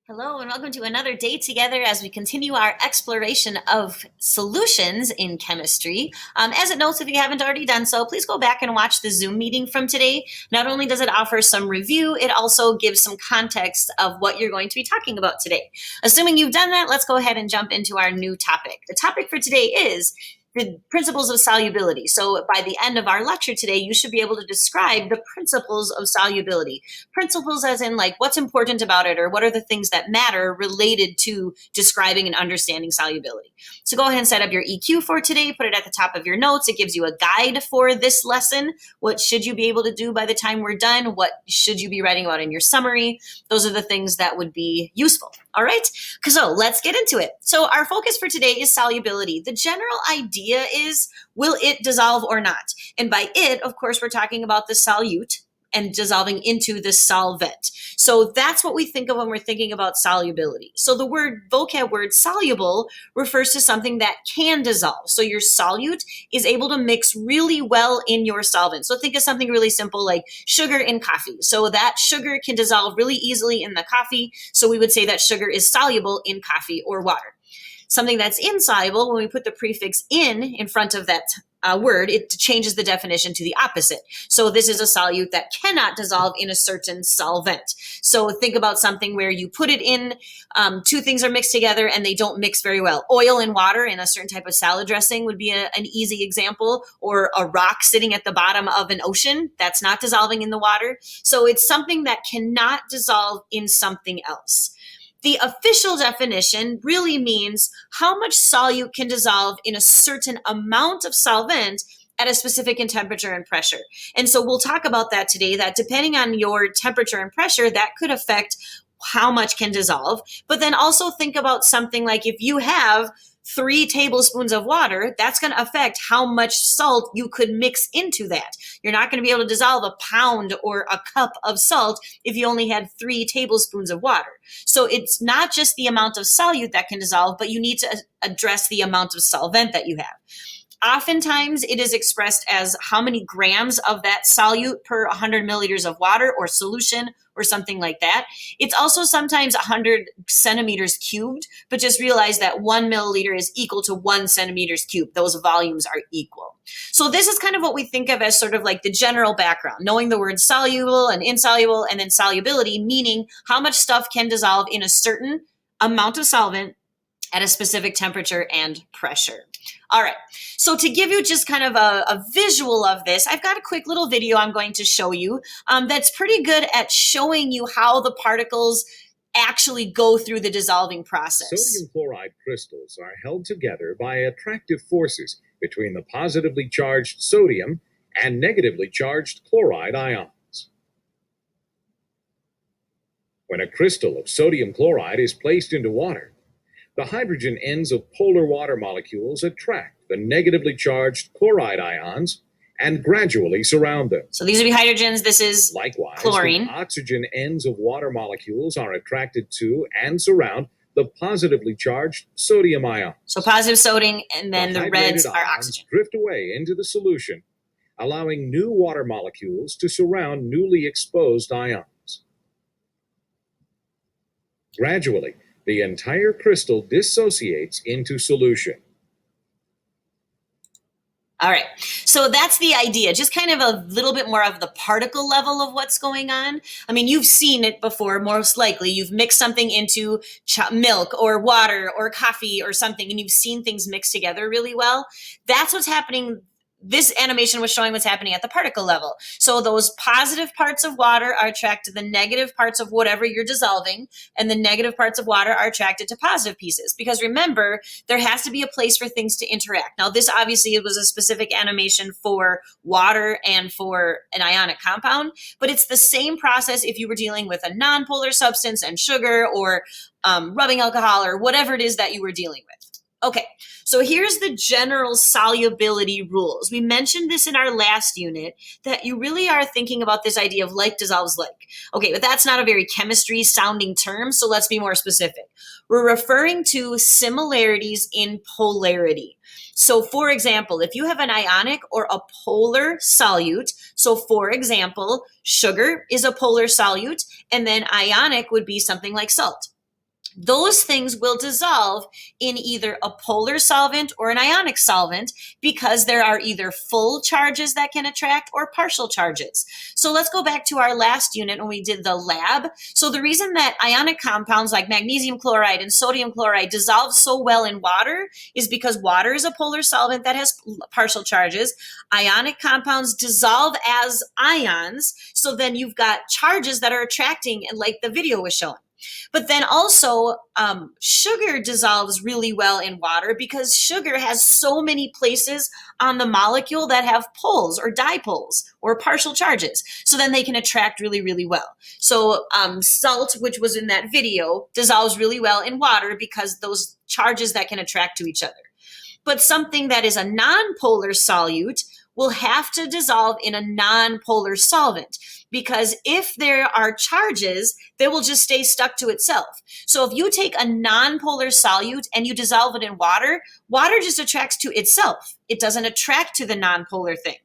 Hello, and welcome to another day together as we continue our exploration of solutions in chemistry. As it notes, if you haven't already done so, please go back and watch the Zoom meeting from today. Not only does it offer some review, it also gives some context of what you're going to be talking about today. Assuming you've done that, let's go ahead and jump into our new topic. The topic for today is the principles of solubility. So by the end of our lecture today, you should be able to describe the principles of solubility. Principles as in like what's important about it or what are the things that matter related to describing and understanding solubility. So go ahead and set up your EQ for today, put it at the top of your notes. It gives you a guide for this lesson. What should you be able to do by the time we're done? What should you be writing about in your summary? Those are the things that would be useful. All right, so let's get into it. So our focus for today is solubility. The general idea is, will it dissolve or not? And by it, of course, we're talking about the solute and dissolving into the solvent. So that's what we think of when we're thinking about solubility. So the vocab word soluble refers to something that can dissolve. So your solute is able to mix really well in your solvent. So think of something really simple like sugar in coffee. So that sugar can dissolve really easily in the coffee. So we would say that sugar is soluble in coffee or water. Something that's insoluble, when we put the prefix in front of that word, it changes the definition to the opposite. So this is a solute that cannot dissolve in a certain solvent. So think about something where you put it in, two things are mixed together and they don't mix very well. Oil and water in a certain type of salad dressing would be an easy example, or a rock sitting at the bottom of an ocean that's not dissolving in the water. So it's something that cannot dissolve in something else. The official definition really means how much solute can dissolve in a certain amount of solvent at a specific temperature and pressure. And so we'll talk about that today, that depending on your temperature and pressure, that could affect how much can dissolve. But then also think about something like if you have 3 tablespoons of water, that's going to affect how much salt you could mix into that. You're not going to be able to dissolve a pound or a cup of salt if you only had 3 tablespoons of water. So it's not just the amount of solute that can dissolve, but you need to address the amount of solvent that you have. Oftentimes, it is expressed as how many grams of that solute per 100 milliliters of water or solution or something like that. It's also sometimes 100 centimeters cubed, but just realize that 1 milliliter is equal to 1 centimeters cubed. Those volumes are equal. So this is kind of what we think of as sort of like the general background, knowing the words soluble and insoluble, and then solubility, meaning how much stuff can dissolve in a certain amount of solvent at a specific temperature and pressure. All right, so to give you just kind of a visual of this, I've got a quick little video I'm going to show you that's pretty good at showing you how the particles actually go through the dissolving process. Sodium chloride crystals are held together by attractive forces between the positively charged sodium and negatively charged chloride ions. When a crystal of sodium chloride is placed into water, the hydrogen ends of polar water molecules attract the negatively charged chloride ions and gradually surround them. So these would be hydrogens. This is likewise chlorine. The oxygen ends of water molecules are attracted to and surround the positively charged sodium ions. So positive sodium, and then the reds are oxygen. Drift away into the solution, allowing new water molecules to surround newly exposed ions. Gradually, the entire crystal dissociates into solution. All right, so that's the idea, just kind of a little bit more of the particle level of what's going on. I mean, you've seen it before, most likely. You've mixed something into milk or water or coffee or something, and you've seen things mixed together really well. That's what's happening. This animation was showing what's happening at the particle level. So those positive parts of water are attracted to the negative parts of whatever you're dissolving, and the negative parts of water are attracted to positive pieces. Because remember, there has to be a place for things to interact. Now, this obviously was a specific animation for water and for an ionic compound, but it's the same process if you were dealing with a nonpolar substance and sugar or rubbing alcohol or whatever it is that you were dealing with. Okay, so here's the general solubility rules. We mentioned this in our last unit, that you really are thinking about this idea of like dissolves like. Okay, but that's not a very chemistry sounding term, so let's be more specific. We're referring to similarities in polarity. So for example, if you have an ionic or a polar solute, so for example, sugar is a polar solute, and then ionic would be something like salt. those things will dissolve in either a polar solvent or an ionic solvent because there are either full charges that can attract or partial charges. So let's go back to our last unit when we did the lab. So the reason that ionic compounds like magnesium chloride and sodium chloride dissolve so well in water is because water is a polar solvent that has partial charges. Ionic compounds dissolve as ions, so then you've got charges that are attracting, like the video was showing. But then also, sugar dissolves really well in water because sugar has so many places on the molecule that have poles or dipoles or partial charges. So then they can attract really, really well. So salt, which was in that video, dissolves really well in water because those charges that can attract to each other. But something that is a nonpolar solute will have to dissolve in a nonpolar solvent, because if there are charges, they will just stay stuck to itself. So if you take a nonpolar solute and you dissolve it in water, water just attracts to itself. It doesn't attract to the nonpolar thing.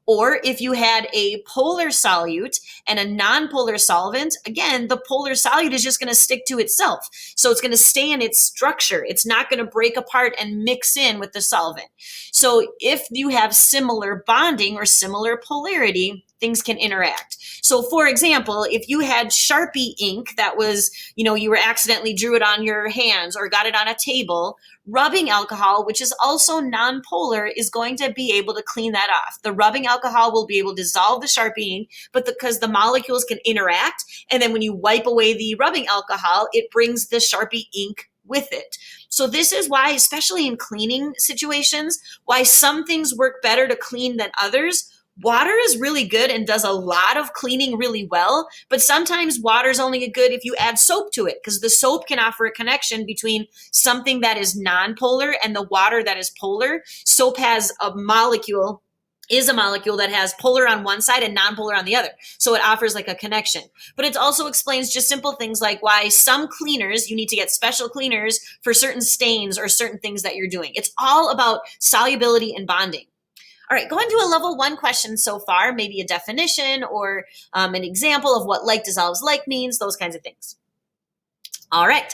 Or if you had a polar solute and a nonpolar solvent, again, the polar solute is just going to stick to itself. So it's going to stay in its structure. It's not going to break apart and mix in with the solvent. So if you have similar bonding or similar polarity, things can interact. So for example, if you had Sharpie ink that was, you were accidentally drew it on your hands or got it on a table, rubbing alcohol, which is also nonpolar, is going to be able to clean that off. The rubbing alcohol will be able to dissolve the Sharpie ink, but because the molecules can interact, and then when you wipe away the rubbing alcohol, it brings the Sharpie ink with it. So this is why, especially in cleaning situations, why some things work better to clean than others. Water is really good and does a lot of cleaning really well, but sometimes water is only good if you add soap to it, because the soap can offer a connection between something that is nonpolar and the water that is polar. Soap has a molecule that has polar on one side and nonpolar on the other. So it offers like a connection. But it also explains just simple things like why some cleaners, you need to get special cleaners for certain stains or certain things that you're doing. It's all about solubility and bonding. All right, going to a level 1 question so far, maybe a definition or an example of what like dissolves like means, those kinds of things. All right.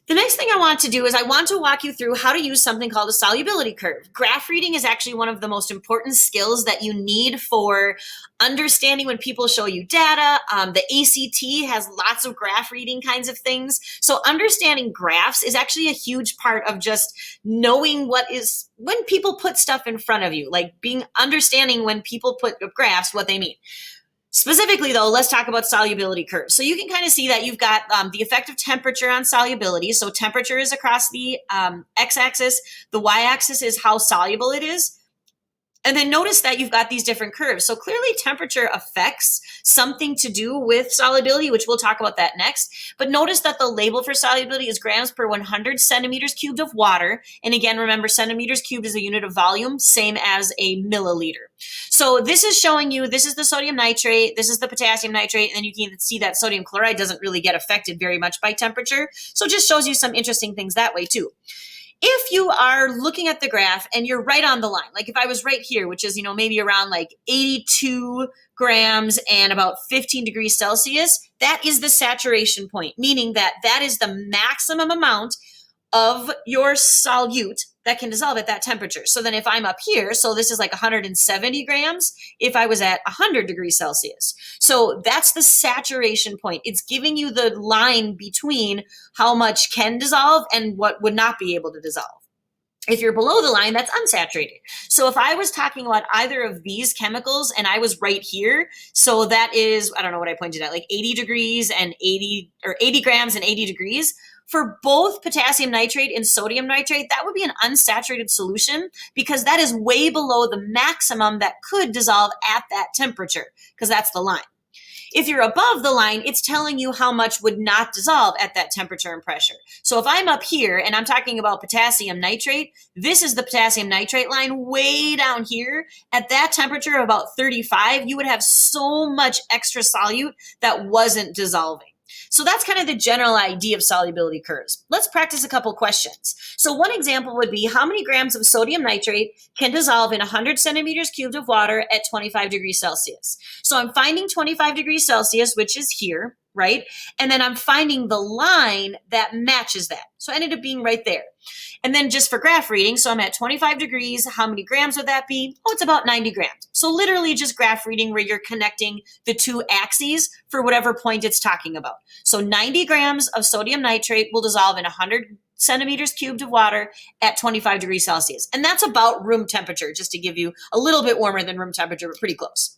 The next thing I want to do is I want to walk you through how to use something called a solubility curve. Graph reading is actually one of the most important skills that you need for understanding when people show you data. The ACT has lots of graph reading kinds of things. So understanding graphs is actually a huge part of just knowing when people put stuff in front of you, like understanding when people put graphs, what they mean. Specifically, though, let's talk about solubility curves. So you can kind of see that you've got the effective temperature on solubility. So temperature is across the x-axis. The y-axis is how soluble it is. And then notice that you've got these different curves. So clearly temperature affects something to do with solubility, which we'll talk about that next. But notice that the label for solubility is grams per 100 centimeters cubed of water. And again, remember, centimeters cubed is a unit of volume, same as a milliliter. So this is showing you, this is the sodium nitrate, this is the potassium nitrate, and then you can see that sodium chloride doesn't really get affected very much by temperature. So it just shows you some interesting things that way too. If you are looking at the graph and you're right on the line, like if I was right here, which is, maybe around like 82 grams and about 15 degrees Celsius, that is the saturation point, meaning that that is the maximum amount of your solute that can dissolve at that temperature. So then if I'm up here, so this is like 170 grams if I was at 100 degrees Celsius. So that's the saturation point. It's giving you the line between how much can dissolve and what would not be able to dissolve. If you're below the line, that's unsaturated. So if I was talking about either of these chemicals and I was right here, so that is, I don't know what I pointed at, like 80 degrees and 80 grams and 80 degrees. For both potassium nitrate and sodium nitrate, that would be an unsaturated solution because that is way below the maximum that could dissolve at that temperature, because that's the line. If you're above the line, it's telling you how much would not dissolve at that temperature and pressure. So if I'm up here and I'm talking about potassium nitrate, this is the potassium nitrate line way down here. At that temperature of about 35, you would have so much extra solute that wasn't dissolving. So that's kind of the general idea of solubility curves. Let's practice a couple questions. So one example would be, how many grams of sodium nitrate can dissolve in 100 centimeters cubed of water at 25 degrees Celsius? So I'm finding 25 degrees Celsius, which is here. right? And then I'm finding the line that matches that. So it ended up being right there. And then just for graph reading, so I'm at 25 degrees. How many grams would that be? Oh, it's about 90 grams. So literally just graph reading where you're connecting the two axes for whatever point it's talking about. So 90 grams of sodium nitrate will dissolve in 100 centimeters cubed of water at 25 degrees Celsius. And that's about room temperature, just to give you a little bit warmer than room temperature, but pretty close.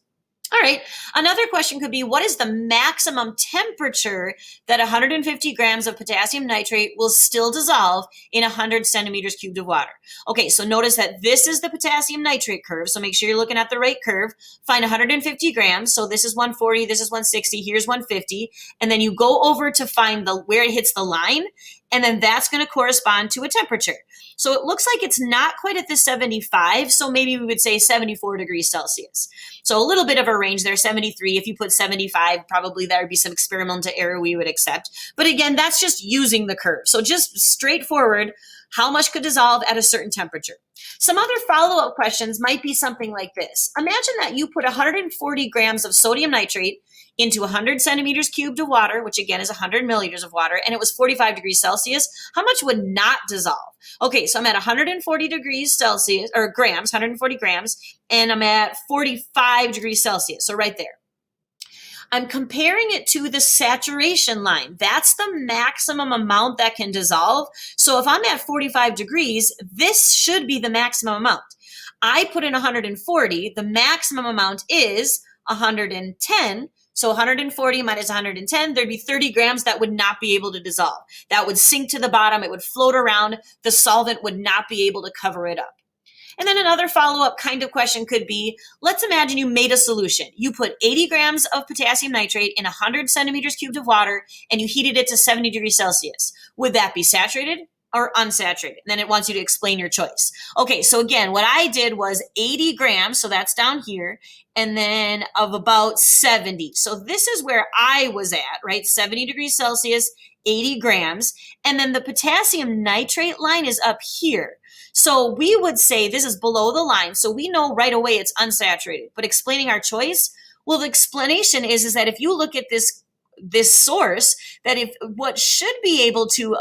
All right. Another question could be, what is the maximum temperature that 150 grams of potassium nitrate will still dissolve in 100 centimeters cubed of water? Okay, so notice that this is the potassium nitrate curve. So make sure you're looking at the right curve. Find 150 grams. So this is 140, this is 160, here's 150. And then you go over to find where it hits the line. And then that's going to correspond to a temperature. So it looks like it's not quite at the 75. So maybe we would say 74 degrees Celsius. So a little bit of a range there, 73. If you put 75, probably there would be some experimental error we would accept. But again, that's just using the curve. So just straightforward, how much could dissolve at a certain temperature? Some other follow-up questions might be something like this. Imagine that you put 140 grams of sodium nitrate into 100 centimeters cubed of water, which again is 100 milliliters of water, and it was 45 degrees Celsius. How much would not dissolve? Okay, so I'm at 140 degrees Celsius, or grams, 140 grams, and I'm at 45 degrees Celsius, so right there. I'm comparing it to the saturation line. That's the maximum amount that can dissolve. So if I'm at 45 degrees, this should be the maximum amount. I put in 140. The maximum amount is 110. So 140 minus 110, there'd be 30 grams that would not be able to dissolve. That would sink to the bottom. It would float around. The solvent would not be able to cover it up. And then another follow-up kind of question could be, let's imagine you made a solution. You put 80 grams of potassium nitrate in 100 centimeters cubed of water, and you heated it to 70 degrees Celsius. Would that be saturated or unsaturated? And then it wants you to explain your choice. Okay, so again, what I did was 80 grams, so that's down here, and then of about 70. So this is where I was at, right? 70 degrees Celsius, 80 grams. And then the potassium nitrate line is up here. So we would say this is below the line. So we know right away it's unsaturated. But explaining our choice, well, the explanation is that if you look at this source, that if what should be able to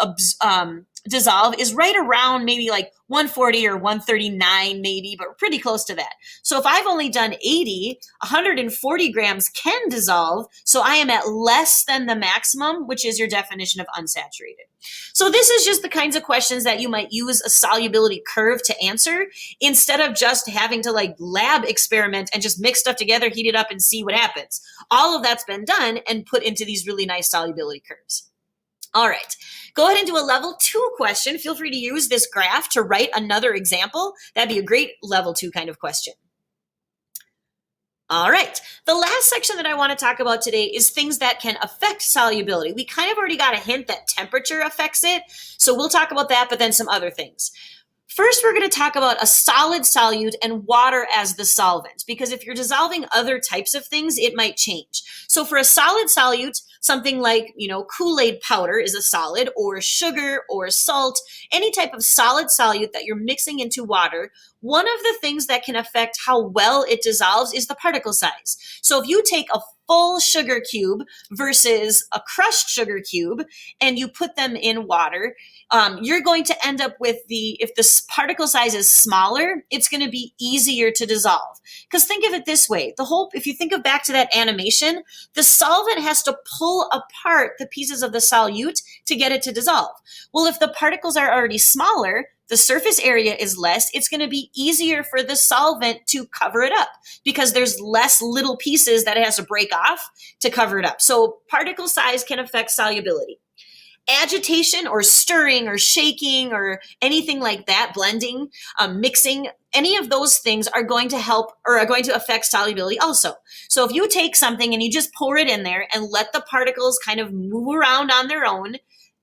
dissolve is right around maybe like 140 or 139 maybe, but pretty close to that. So if I've only done 80, 140 grams can dissolve. So I am at less than the maximum, which is your definition of unsaturated. So this is just the kinds of questions that you might use a solubility curve to answer instead of just having to like lab experiment and just mix stuff together, heat it up and see what happens. All of that's been done and put into these really nice solubility curves. All right, go ahead and do a level 2 question. Feel free to use this graph to write another example. That'd be a great level 2 kind of question. All right, the last section that I want to talk about today is things that can affect solubility. We kind of already got a hint that temperature affects it, so we'll talk about that, but then some other things. First, we're going to talk about a solid solute and water as the solvent, because if you're dissolving other types of things, it might change. So for a solid solute, something like, Kool-Aid powder is a solid, or sugar or salt, any type of solid solute that you're mixing into water. One of the things that can affect how well it dissolves is the particle size. So if you take a full sugar cube versus a crushed sugar cube and you put them in water, you're going to end up with if the particle size is smaller, it's going to be easier to dissolve. Because think of it this way, if you think of back to that animation, the solvent has to pull apart the pieces of the solute to get it to dissolve. Well, if the particles are already smaller, the surface area is less, it's going to be easier for the solvent to cover it up because there's less little pieces that it has to break off to cover it up. So particle size can affect solubility. Agitation or stirring or shaking or anything like that, blending, mixing, any of those things are going to help or are going to affect solubility also. So if you take something and you just pour it in there and let the particles kind of move around on their own,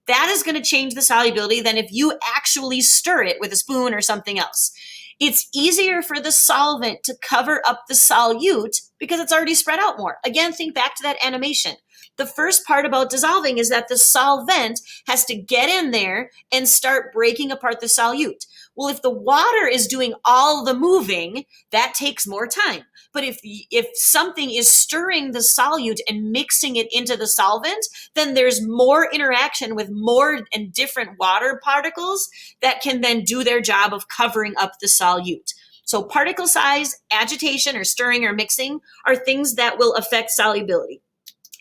that is going to change the solubility than if you actually stir it with a spoon or something else. It's easier for the solvent to cover up the solute because it's already spread out more. Again, think back to that animation. The first part about dissolving is that the solvent has to get in there and start breaking apart the solute. Well, if the water is doing all the moving, that takes more time. But if something is stirring the solute and mixing it into the solvent, then there's more interaction with more and different water particles that can then do their job of covering up the solute. So particle size, agitation, or stirring or mixing are things that will affect solubility.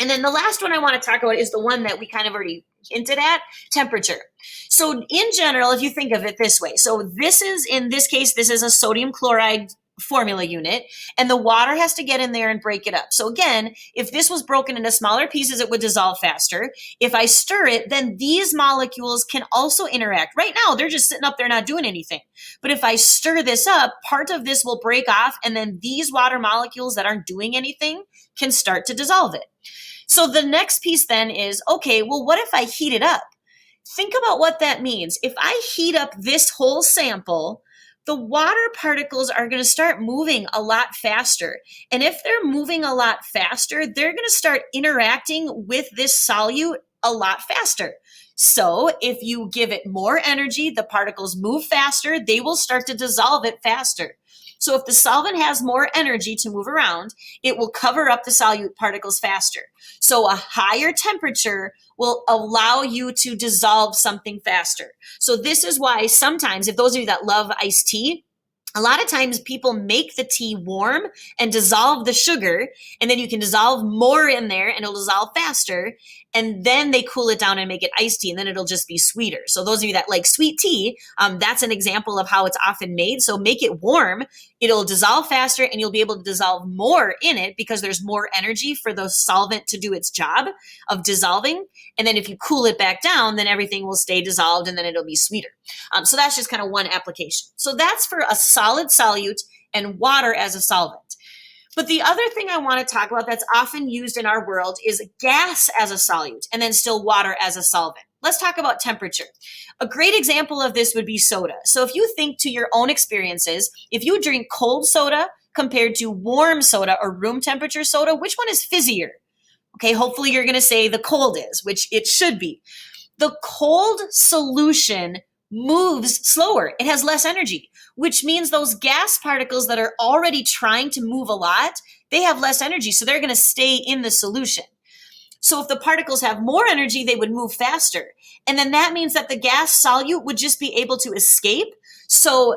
And then the last one I want to talk about is the one that we kind of already hinted at, temperature. So in general, if you think of it this way, so this is, in this case, this is a sodium chloride formula unit, and the water has to get in there and break it up. So again, if this was broken into smaller pieces, it would dissolve faster. If I stir it, then these molecules can also interact. Right now, they're just sitting up there not doing anything. But if I stir this up, part of this will break off, and then these water molecules that aren't doing anything can start to dissolve it. So the next piece then is, okay, well, what if I heat it up? Think about what that means. If I heat up this whole sample, the water particles are going to start moving a lot faster. And if they're moving a lot faster, they're going to start interacting with this solute a lot faster. So if you give it more energy, the particles move faster, they will start to dissolve it faster. So if the solvent has more energy to move around, it will cover up the solute particles faster. So a higher temperature will allow you to dissolve something faster. So this is why sometimes, if those of you that love iced tea, a lot of times people make the tea warm and dissolve the sugar, and then you can dissolve more in there and it'll dissolve faster. And then they cool it down and make it iced tea, and then it'll just be sweeter. So those of you that like sweet tea, that's an example of how it's often made. So make it warm, it'll dissolve faster, and you'll be able to dissolve more in it because there's more energy for the solvent to do its job of dissolving. And then if you cool it back down, then everything will stay dissolved and then it'll be sweeter. So that's just kind of one application. So that's for a solid solute and water as a solvent. But the other thing I want to talk about that's often used in our world is gas as a solute and then still water as a solvent. Let's talk about temperature. A great example of this would be soda. So if you think to your own experiences, if you drink cold soda compared to warm soda or room temperature soda, which one is fizzier? Okay, hopefully you're going to say the cold is, which it should be. The cold solution moves slower. It has less energy, which means those gas particles that are already trying to move a lot, they have less energy, so they're going to stay in the solution. So if the particles have more energy, they would move faster. And then that means that the gas solute would just be able to escape. So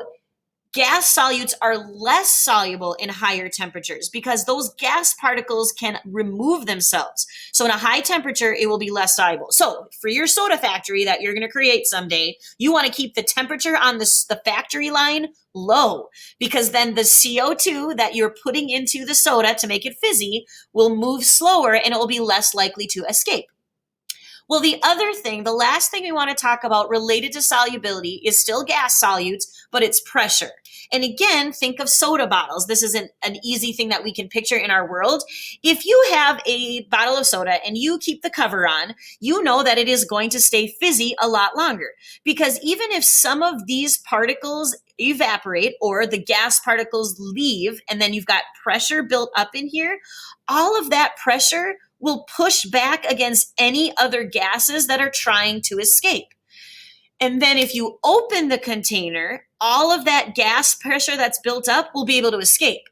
gas solutes are less soluble in higher temperatures because those gas particles can remove themselves. So in a high temperature, it will be less soluble. So for your soda factory that you're going to create someday, you want to keep the temperature on the factory line low because then the CO2 that you're putting into the soda to make it fizzy will move slower and it will be less likely to escape. Well, the other thing, the last thing we want to talk about related to solubility is still gas solutes, but it's pressure. And again, think of soda bottles. This is an easy thing that we can picture in our world. If you have a bottle of soda and you keep the cover on, you know that it is going to stay fizzy a lot longer. Because even if some of these particles evaporate or the gas particles leave, and then you've got pressure built up in here, all of that pressure will push back against any other gases that are trying to escape. And then if you open the container, all of that gas pressure that's built up will be able to escape.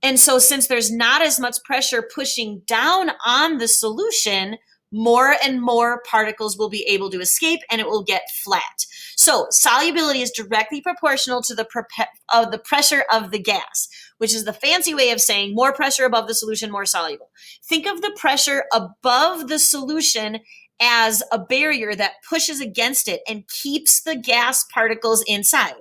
And so since there's not as much pressure pushing down on the solution, more and more particles will be able to escape and it will get flat. So solubility is directly proportional to the pressure of the gas, which is the fancy way of saying more pressure above the solution, more soluble. Think of the pressure above the solution as a barrier that pushes against it and keeps the gas particles inside.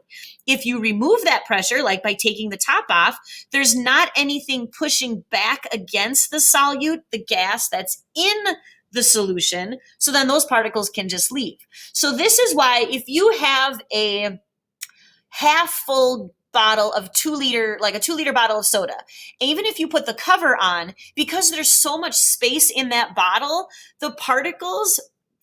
If you remove that pressure, like by taking the top off, there's not anything pushing back against the solute, the gas that's in the solution, so then those particles can just leave. So this is why if you have a half full bottle of 2 liter, like a 2 liter bottle of soda, even if you put the cover on, because there's so much space in that bottle, the particles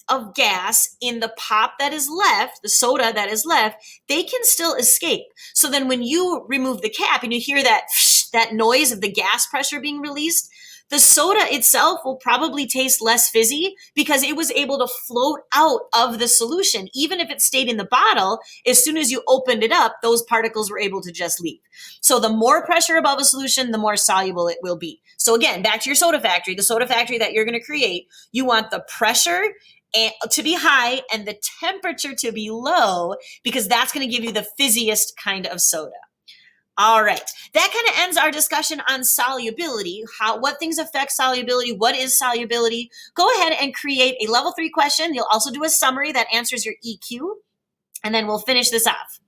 of gas in the pop that is left, the soda that is left, they can still escape. So then when you remove the cap and you hear that noise of the gas pressure being released, The soda itself will probably taste less fizzy because it was able to float out of the solution. Even if it stayed in the bottle, as soon as you opened it up, those particles were able to just leave. So the more pressure above a solution, the more soluble it will be. So again, back to your soda factory, the soda factory that you're going to create, you want the pressure to be high and the temperature to be low, because that's going to give you the fizziest kind of soda. All right, that kind of ends our discussion on solubility, what things affect solubility, what is solubility. Go ahead and create a level 3 question. You'll also do a summary that answers your EQ, and then we'll finish this off.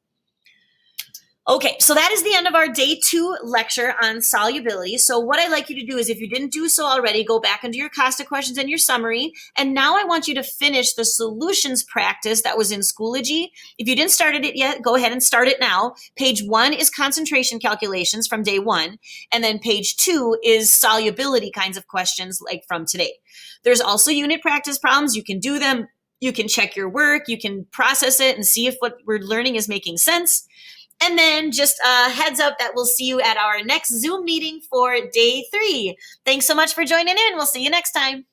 Okay, so that is the end of our day 2 lecture on solubility. So what I'd like you to do is, if you didn't do so already, go back into your COSTA questions and your summary. And now I want you to finish the solutions practice that was in Schoology. If you didn't start it yet, go ahead and start it now. Page 1 is concentration calculations from day 1. And then page 2 is solubility kinds of questions like from today. There's also unit practice problems. You can do them. You can check your work. You can process it and see if what we're learning is making sense. And then just a heads up that we'll see you at our next Zoom meeting for day 3. Thanks so much for joining in. We'll see you next time.